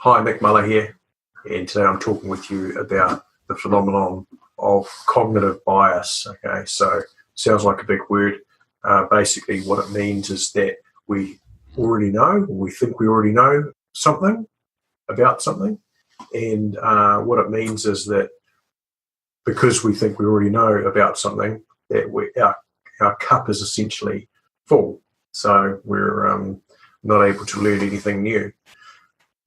Hi, Mick Muller here, and today I'm talking with you about the phenomenon of cognitive bias. Okay, so sounds like a big word. Basically, what it means is that we already know, or we think we already know something about something, and what it means is that because we think we already know about something, that our cup is essentially full, so we're not able to learn anything new.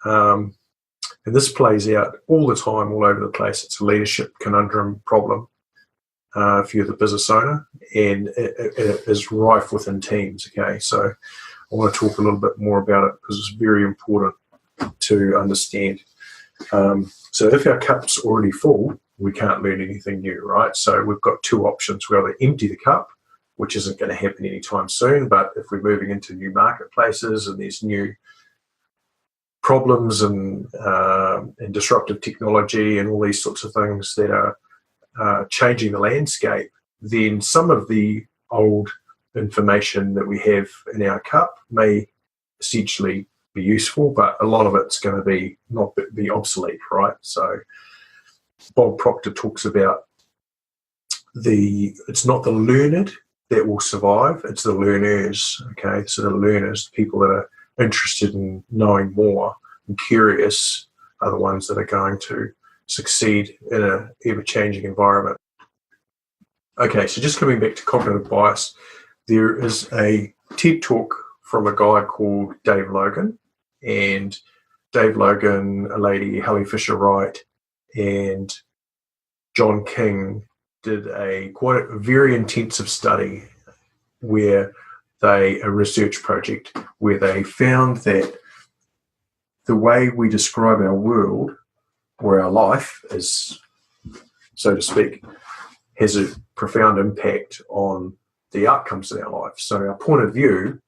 And this plays out all the time, all over the place. It's a leadership conundrum problem if you're the business owner, and it is rife within teams. Okay, so I want to talk a little bit more about it because it's very important to understand. So if our cup's already full, we can't learn anything new, right? So we've got two options. We either empty the cup, which isn't going to happen anytime soon, but if we're moving into new marketplaces and there's new problems and disruptive technology and all these sorts of things that are changing the landscape, then some of the old information that we have in our cup may essentially be useful, but a lot of it's going to be obsolete, right? So Bob Proctor talks about it's not the learned that will survive, it's the learners. Okay, so the learners, the people that are interested in knowing more and curious, are the ones that are going to succeed in an ever-changing environment. Okay, so just coming back to cognitive bias, there is a TED talk from a guy called Dave Logan, and Dave Logan, a lady, Helly Fisher-Wright, and John King did a very intensive study a research project where they found that the way we describe our world or our life, as so to speak, has a profound impact on the outcomes in our life. So our point of view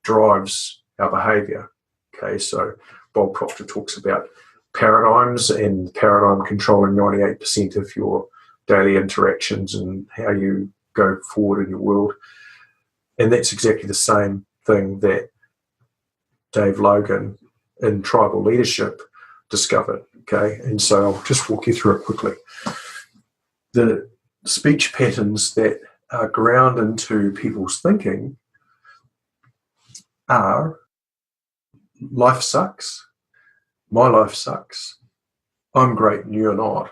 drives our behaviour. Okay, so Bob Proctor talks about paradigms, and paradigm controlling 98% of your daily interactions and how you go forward in your world. And that's exactly the same thing that Dave Logan in Tribal Leadership discovered. Okay, and so I'll just walk you through it quickly. The speech patterns that are ground into people's thinking are: life sucks, my life sucks, I'm great and you're not,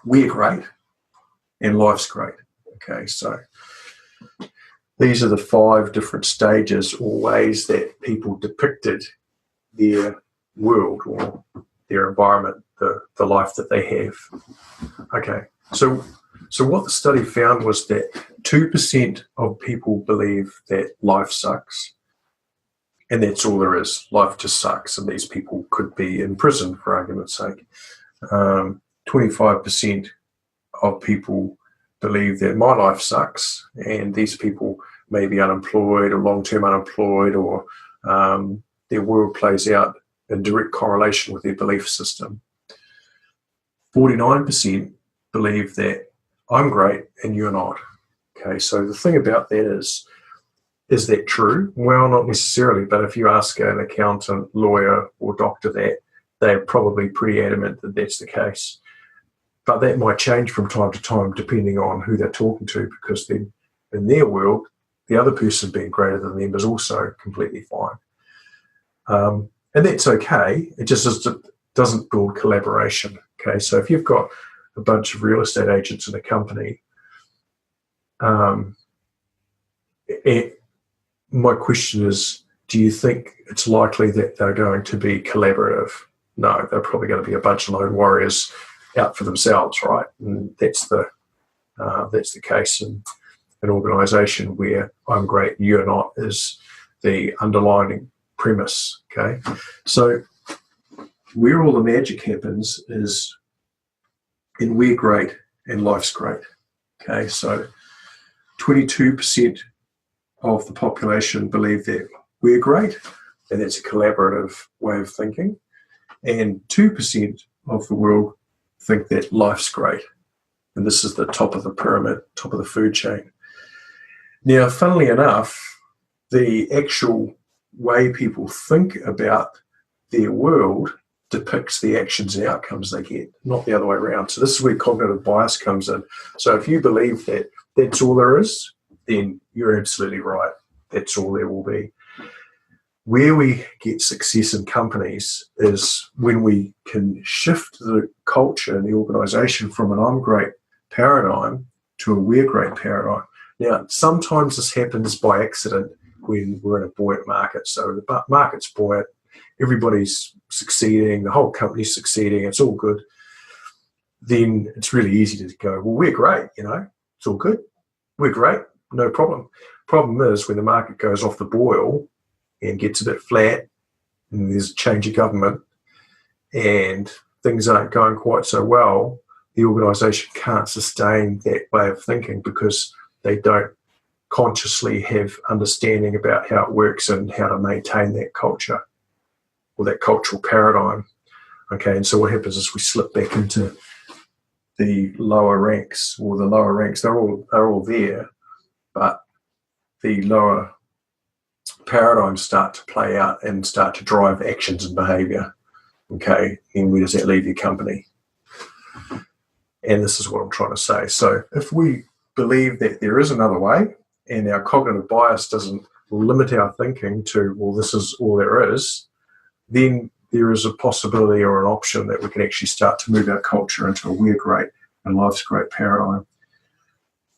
we're great, and life's great. Okay, so these are the 5 different stages or ways that people depicted their world or their environment, the life that they have. Okay, so what the study found was that 2% of people believe that life sucks, and that's all there is. Life just sucks, and these people could be in prison, for argument's sake. 25% of people believe that my life sucks, and these people may be unemployed or long-term unemployed, or their world plays out in direct correlation with their belief system. 49% believe that I'm great and you're not. Okay, so the thing about that is that true? Well, not necessarily, but if you ask an accountant, lawyer, or doctor that, they're probably pretty adamant that that's the case. But that might change from time to time depending on who they're talking to, because then in their world, the other person being greater than them is also completely fine. And that's okay. It just doesn't build collaboration. Okay, so if you've got a bunch of real estate agents in a company, my question is, do you think it's likely that they're going to be collaborative? No, they're probably going to be a bunch of lone warriors out for themselves, right? And that's the case in an organisation where I'm great, you're not, is the underlying premise. Okay, so where all the magic happens is in we're great and life's great. Okay, so 22% of the population believe that we're great, and that's a collaborative way of thinking, and 2% of the world think that life's great, and this is the top of the pyramid, top of the food chain. Now, funnily enough, the actual way people think about their world depicts the actions and outcomes they get, not the other way around. So this is where cognitive bias comes in. So if you believe that that's all there is, then you're absolutely right. That's all there will be. Where we get success in companies is when we can shift the culture and the organisation from an I'm great paradigm to a we're great paradigm. Now, sometimes this happens by accident when we're in a buoyant market. So the market's buoyant, everybody's succeeding, the whole company's succeeding, it's all good. Then it's really easy to go, well, we're great, it's all good. We're great, no problem. Problem is when the market goes off the boil and gets a bit flat and there's a change of government and things aren't going quite so well, the organisation can't sustain that way of thinking because they don't consciously have understanding about how it works and how to maintain that culture or that cultural paradigm. Okay, and so what happens is we slip back into the lower ranks, or the lower ranks, they're all there, but the lower paradigms start to play out and start to drive actions and behaviour. Okay, and where does that leave your company? And this is what I'm trying to say. So if we believe that there is another way and our cognitive bias doesn't limit our thinking to, well, this is all there is, then there is a possibility or an option that we can actually start to move our culture into a we're great and life's great paradigm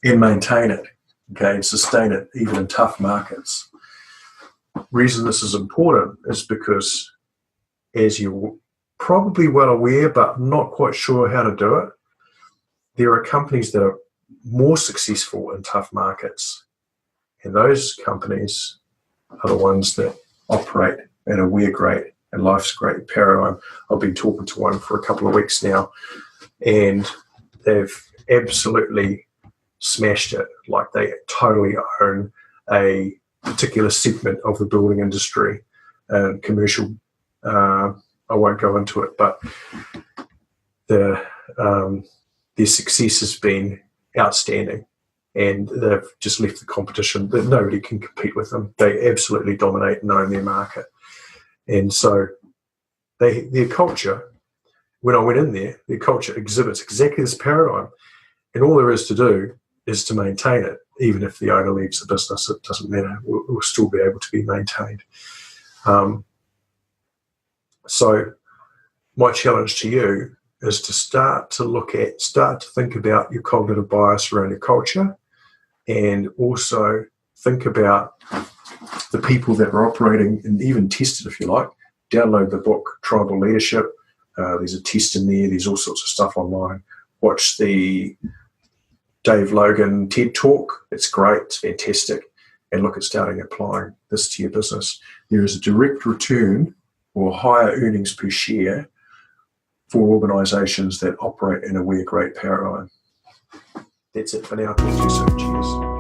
and maintain it, okay, and sustain it even in tough markets. Reason this is important is because, as you're probably well aware but not quite sure how to do it, there are companies that are more successful in tough markets, and those companies are the ones that operate in a we're great and life's great paradigm. I've been talking to one for a couple of weeks now, and they've absolutely smashed it. Like, they totally own a particular segment of the building industry and commercial. I won't go into it, but their success has been outstanding, and they've just left the competition. But nobody can compete with them. They absolutely dominate and own their market. And so their culture, when I went in there, their culture exhibits exactly this paradigm. And all there is to do is to maintain it. Even if the owner leaves the business, it doesn't matter. We'll still be able to be maintained. So my challenge to you is to start to think about your cognitive bias around your culture, and also think about the people that are operating, and even test it if you like. Download the book, Tribal Leadership. There's a test in there. There's all sorts of stuff online. Watch the Dave Logan TED Talk. It's great. It's fantastic. And look at starting applying this to your business. There is a direct return or higher earnings per share for organisations that operate in a we're great paradigm. That's it for now. Talk to you soon. Cheers.